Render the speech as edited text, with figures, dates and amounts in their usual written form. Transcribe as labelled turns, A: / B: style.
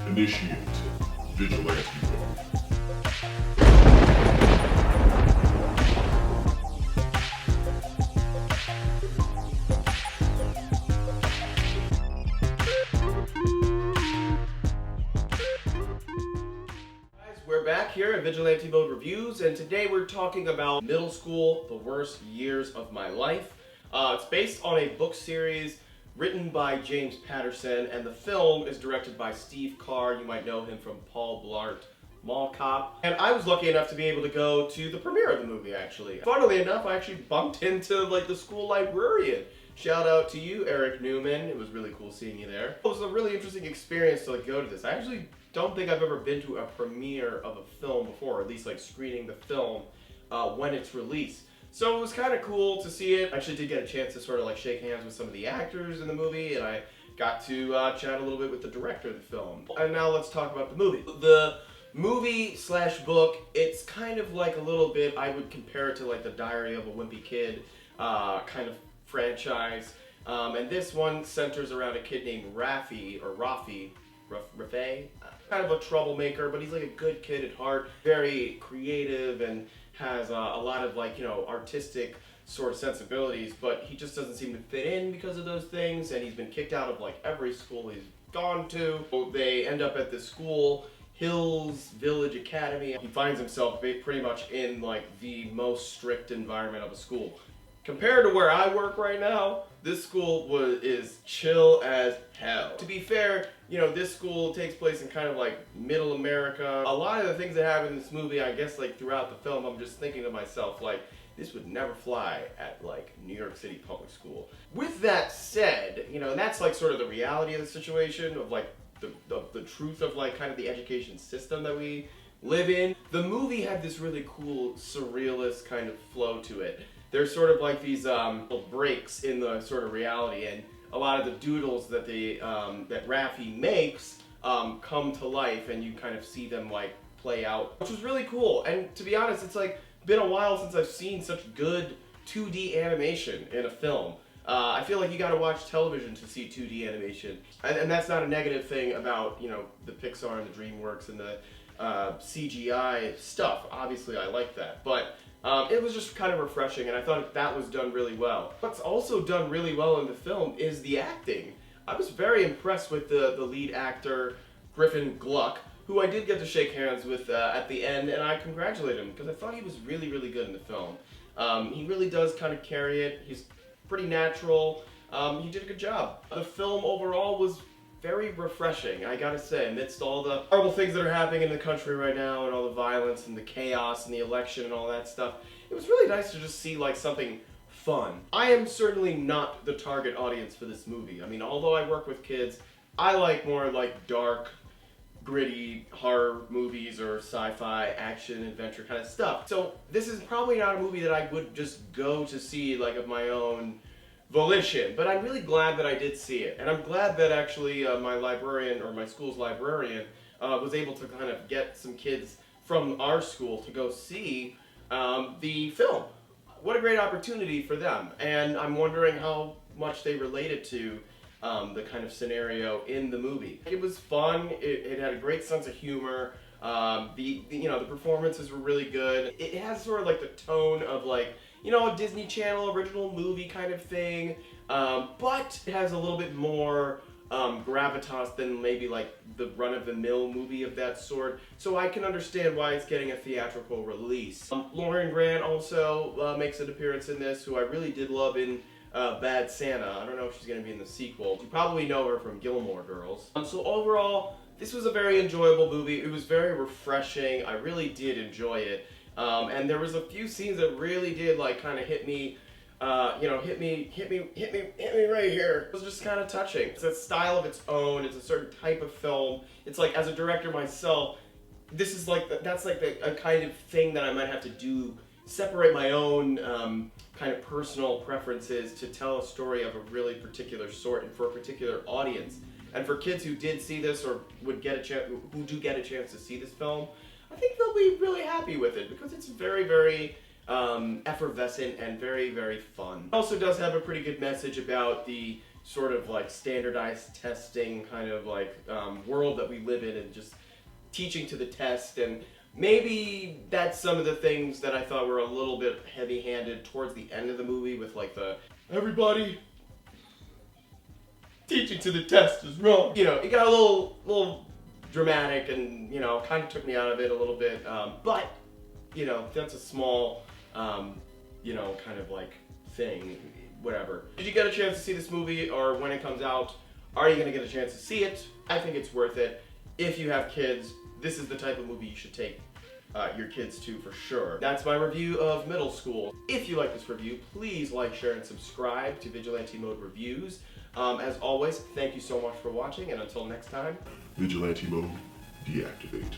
A: Initiate Vigilante mode.
B: We're back here at Vigilante Mode Reviews, and today we're talking about middle school, the worst years of my life. It's based on a book series written by James Patterson, and the film is directed by Steve Carr. You might know him from Paul Blart Mall Cop. And I was lucky enough to be able to go to the premiere of the movie, actually. Funnily enough, I actually bumped into the school librarian. Shout out to you, Eric Newman. It was really cool seeing you there. It was a really interesting experience to go to this. I actually don't think I've ever been to a premiere of a film before, or at least screening the film when it's released. So it was kind of cool to see it. I actually did get a chance to sort of shake hands with some of the actors in the movie, and I got to chat a little bit with the director of the film. And now let's talk about the movie. The movie/book, it's kind of a little bit, I would compare it to the Diary of a Wimpy Kid kind of franchise. And this one centers around a kid named Rafi, kind of a troublemaker, but he's a good kid at heart, very creative and has a lot of artistic sort of sensibilities, but he just doesn't seem to fit in because of those things, and he's been kicked out of every school he's gone to. They end up at this school, Hills Village Academy. He finds himself pretty much in the most strict environment of a school. Compared to where I work right now, this school is chill as hell. To be fair, this school takes place in kind of middle America. A lot of the things that happen in this movie, I guess throughout the film, I'm just thinking to myself this would never fly at New York City public school. With that said, and that's sort of the reality of the situation of the truth of kind of the education system that we live in. The movie had this really cool surrealist kind of flow to it. There's sort of these little breaks in the sort of reality, and a lot of the doodles that that Raffi makes come to life, and you kind of see them play out, which was really cool. And to be honest, it's been a while since I've seen such good 2D animation in a film. I feel you gotta watch television to see 2D animation, and that's not a negative thing about the Pixar and the DreamWorks and the CGI stuff. Obviously, I like that, but it was just kind of refreshing, and I thought that was done really well. What's also done really well in the film is the acting. I was very impressed with the lead actor, Griffin Gluck, who I did get to shake hands with at the end, and I congratulate him because I thought he was really, really good in the film. He really does kind of carry it. He's pretty natural. He did a good job. The film overall was very refreshing, I gotta say, amidst all the horrible things that are happening in the country right now, and all the violence and the chaos and the election and all that stuff. It was really nice to just see something fun. I am certainly not the target audience for this movie. I mean, although I work with kids, I like more dark, gritty horror movies or sci-fi, action, adventure kind of stuff. So this is probably not a movie that I would just go to see of my own volition, but I'm really glad that I did see it, and I'm glad that actually my librarian, or my school's librarian, was able to kind of get some kids from our school to go see the film. What a great opportunity for them, and I'm wondering how much they related to the kind of scenario in the movie. It was fun. It had a great sense of humor. The performances were really good. It has sort of the tone of a Disney Channel original movie kind of thing, but it has a little bit more gravitas than maybe the run-of-the-mill movie of that sort, so I can understand why it's getting a theatrical release. Lauren Grant also makes an appearance in this, who I really did love in Bad Santa. I don't know if she's going to be in the sequel. You probably know her from Gilmore Girls. So overall, this was a very enjoyable movie. It was very refreshing. I really did enjoy it. And there was a few scenes that really did kind of hit me right here. It was just kind of touching. It's a style of its own. It's a certain type of film. It's as a director myself, this is that's a kind of thing that I might have to do, separate my own kind of personal preferences to tell a story of a really particular sort and for a particular audience. And for kids who did see this or who do get a chance to see this film, I think they'll be really happy with it because it's very, very effervescent and very, very fun. It also does have a pretty good message about the sort of like standardized testing kind of like world that we live in, and just teaching to the test. And maybe that's some of the things that I thought were a little bit heavy-handed towards the end of the movie, with like the everybody teaching to the test is wrong. You know, it got a little dramatic, and you know, kind of took me out of it a little bit. But you know, that's a small, you know, kind of like thing. Whatever. Did you get a chance to see this movie, or when it comes out, are you going to get a chance to see it? I think it's worth it. If you have kids, this is the type of movie you should take your kids to for sure. That's my review of Middle School. If you like this review, please like, share, and subscribe to Vigilante Mode Reviews. As always, thank you so much for watching, and until next time,
A: Vigilante mode deactivate.